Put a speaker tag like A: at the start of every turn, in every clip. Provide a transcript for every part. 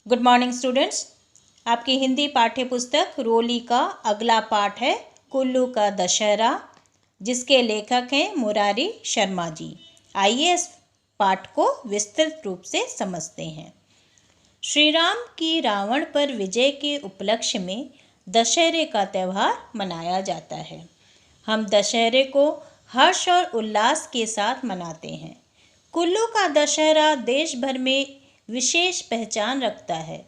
A: Good morning students. आपकी हिंदी पाठ्य पुस्तक रोली का अगला पाठ है कुल्लू का दशहरा, जिसके लेखक हैं मुरारी शर्मा जी। आइए इस पाठ को विस्तृत रूप से समझते हैं। श्री राम की रावण पर विजय के उपलक्ष्य में दशहरे का त्यौहार मनाया जाता है। हम दशहरे को हर्ष और उल्लास के साथ मनाते हैं। कुल्लू का दशहरा देश भर में विशेष पहचान रखता है।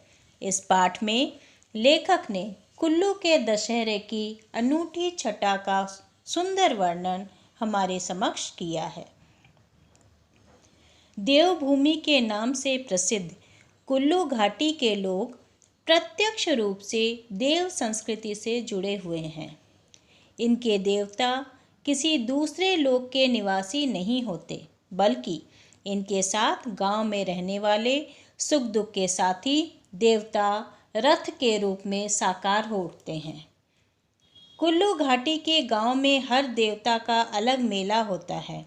A: इस पाठ में लेखक ने कुल्लू के दशहरे की अनूठी छटा का सुंदर वर्णन हमारे समक्ष किया है। देवभूमि के नाम से प्रसिद्ध कुल्लू घाटी के लोग प्रत्यक्ष रूप से देव संस्कृति से जुड़े हुए हैं। इनके देवता किसी दूसरे लोक के निवासी नहीं होते, बल्कि इनके साथ गांव में रहने वाले सुख दुख के साथी देवता रथ के रूप में साकार हो उठते हैं। कुल्लू घाटी के गांव में हर देवता का अलग मेला होता है,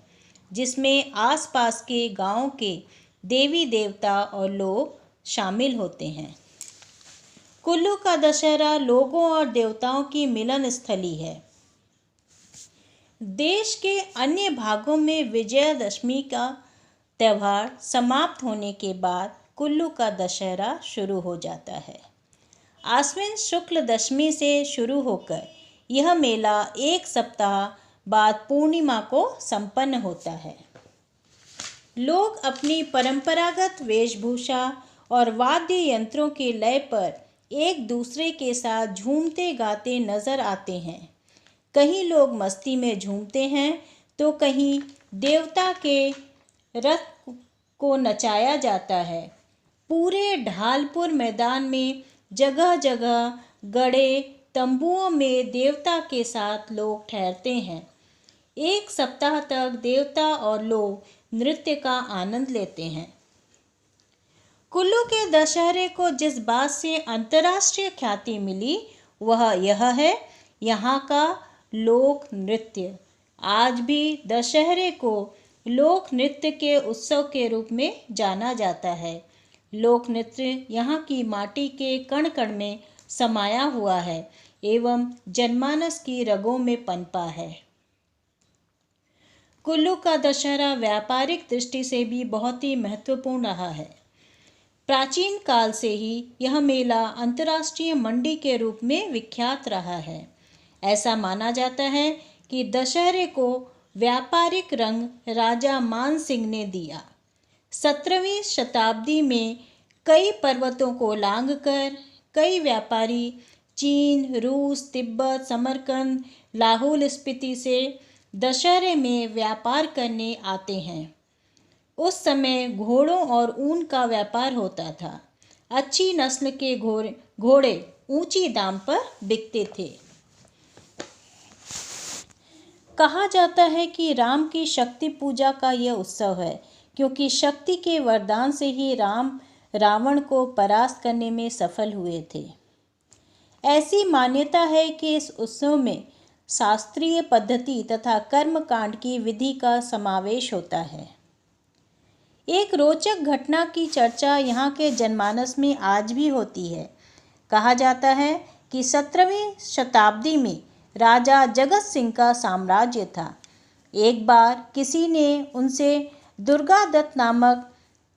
A: जिसमें आसपास के गांव के देवी देवता और लोग शामिल होते हैं। कुल्लू का दशहरा लोगों और देवताओं की मिलन स्थली है। देश के अन्य भागों में विजयादशमी का त्यौहार समाप्त होने के बाद कुल्लू का दशहरा शुरू हो जाता है। आश्विन शुक्ल दशमी से शुरू होकर यह मेला एक सप्ताह बाद पूर्णिमा को संपन्न होता है। लोग अपनी परंपरागत वेशभूषा और वाद्य यंत्रों के लय पर एक दूसरे के साथ झूमते गाते नजर आते हैं। कहीं लोग मस्ती में झूमते हैं तो कहीं देवता के रथ को नचाया जाता है। पूरे ढालपुर मैदान में जगह जगह गड़े तंबुओं में देवता के साथ लोग ठहरते हैं। एक सप्ताह तक देवता और लोग नृत्य का आनंद लेते हैं। कुल्लू के दशहरे को जिस बात से अंतर्राष्ट्रीय ख्याति मिली वह यह है, यहाँ का लोक नृत्य। आज भी दशहरे को लोक नृत्य के उत्सव के रूप में जाना जाता है। लोक नृत्य यहाँ की माटी के कण कण में समाया हुआ है एवं जनमानस की रगों में पनपा है। कुल्लू का दशहरा व्यापारिक दृष्टि से भी बहुत ही महत्वपूर्ण रहा है। प्राचीन काल से ही यह मेला अंतर्राष्ट्रीय मंडी के रूप में विख्यात रहा है। ऐसा माना जाता है कि दशहरे को व्यापारिक रंग राजा मान सिंह ने दिया। 17वीं शताब्दी में कई पर्वतों को लांघकर कई व्यापारी चीन, रूस, तिब्बत, समरकंद, लाहौल स्पीति से दशहरे में व्यापार करने आते हैं। उस समय घोड़ों और ऊन का व्यापार होता था। अच्छी नस्ल के घोड़े ऊंची दाम पर बिकते थे। कहा जाता है कि राम की शक्ति पूजा का यह उत्सव है, क्योंकि शक्ति के वरदान से ही राम रावण को परास्त करने में सफल हुए थे। ऐसी मान्यता है कि इस उत्सव में शास्त्रीय पद्धति तथा कर्मकांड की विधि का समावेश होता है। एक रोचक घटना की चर्चा यहाँ के जनमानस में आज भी होती है। कहा जाता है कि 17वीं शताब्दी में राजा जगत सिंह का साम्राज्य था। एक बार किसी ने उनसे दुर्गादत्त नामक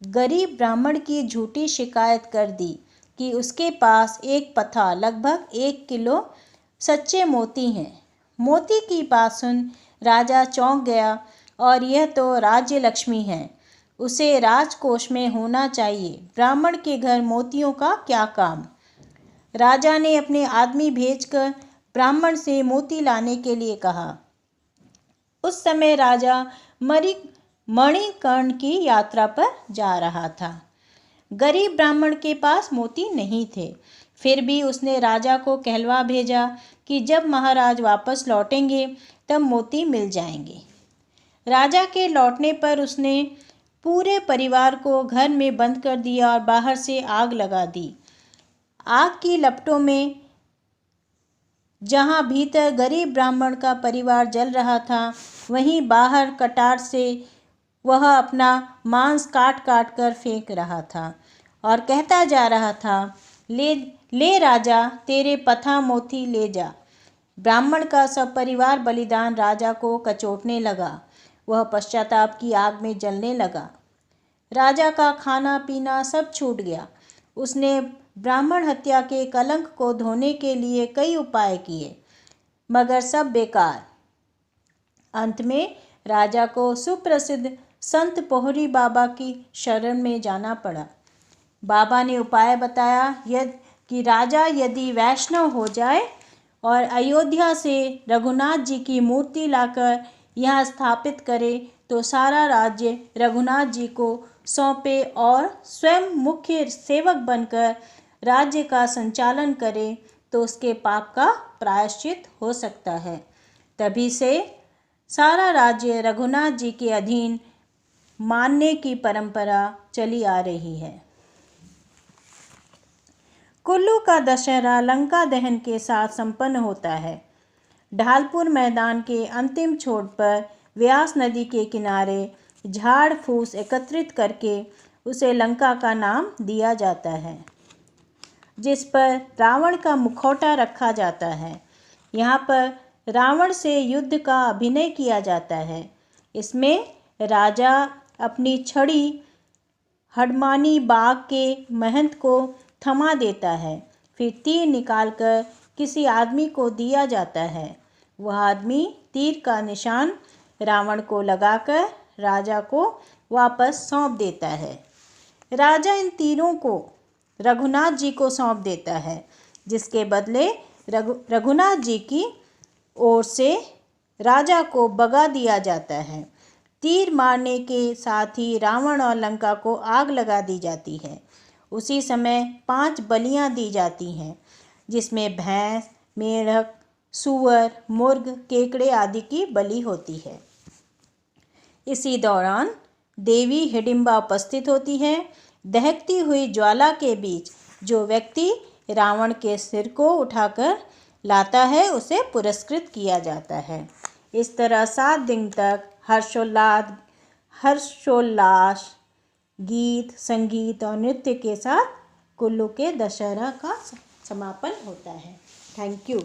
A: गरीब ब्राह्मण की झूठी शिकायत कर दी कि उसके पास एक पथा लगभग 1 किलो सच्चे मोती हैं। मोती की बात सुन राजा चौंक गया और यह तो राज्य लक्ष्मी है, उसे राजकोष में होना चाहिए। ब्राह्मण के घर मोतियों का क्या काम। राजा ने अपने आदमी भेजकर ब्राह्मण से मोती लाने के लिए कहा। उस समय राजा मणिकर्ण की यात्रा पर जा रहा था। गरीब ब्राह्मण के पास मोती नहीं थे। फिर भी उसने राजा को कहलवा भेजा कि जब महाराज वापस लौटेंगे तब मोती मिल जाएंगे। राजा के लौटने पर उसने पूरे परिवार को घर में बंद कर दिया और बाहर से आग लगा दी। आग की लपटों में जहाँ भीतर गरीब ब्राह्मण का परिवार जल रहा था, वहीं बाहर कटार से वह अपना मांस काट काट कर फेंक रहा था और कहता जा रहा था, ले ले राजा, तेरे पथा मोती ले जा। ब्राह्मण का सब परिवार बलिदान राजा को कचोटने लगा। वह पश्चाताप की आग में जलने लगा। राजा का खाना पीना सब छूट गया। उसने ब्राह्मण हत्या के कलंक को धोने के लिए कई उपाय किए, मगर सब बेकार। अंत में राजा को सुप्रसिद्ध संत पोहरी बाबा की शरण में जाना पड़ा। बाबा ने उपाय बताया कि राजा यदि वैष्णव हो जाए और अयोध्या से रघुनाथ जी की मूर्ति लाकर यहाँ स्थापित करे तो सारा राज्य रघुनाथ जी को सौंपे और स्वयं मुख्य सेवक बनकर राज्य का संचालन करे तो उसके पाप का प्रायश्चित हो सकता है। तभी से सारा राज्य रघुनाथ जी के अधीन मानने की परंपरा चली आ रही है। कुल्लू का दशहरा लंका दहन के साथ संपन्न होता है। ढालपुर मैदान के अंतिम छोर पर व्यास नदी के किनारे झाड़ फूस एकत्रित करके उसे लंका का नाम दिया जाता है, जिस पर रावण का मुखौटा रखा जाता है। यहाँ पर रावण से युद्ध का अभिनय किया जाता है। इसमें राजा अपनी छड़ी हडमानी बाग के महंत को थमा देता है, फिर तीर निकालकर किसी आदमी को दिया जाता है। वह आदमी तीर का निशान रावण को लगाकर राजा को वापस सौंप देता है। राजा इन तीरों को रघुनाथ जी को सौंप देता है, जिसके बदले रघुनाथ जी की ओर से राजा को बगा दिया जाता है। तीर मारने के साथ ही रावण और लंका को आग लगा दी जाती है। उसी समय 5 बलियां दी जाती हैं, जिसमें भैंस, मेढक, सूअर, मुर्ग, केकड़े आदि की बलि होती है। इसी दौरान देवी हिडिंबा उपस्थित होती है। दहकती हुई ज्वाला के बीच जो व्यक्ति रावण के सिर को उठाकर लाता है उसे पुरस्कृत किया जाता है। इस तरह 7 दिन तक हर्षोल्लास, गीत, संगीत और नृत्य के साथ कुल्लू के दशहरा का समापन होता है। Thank you.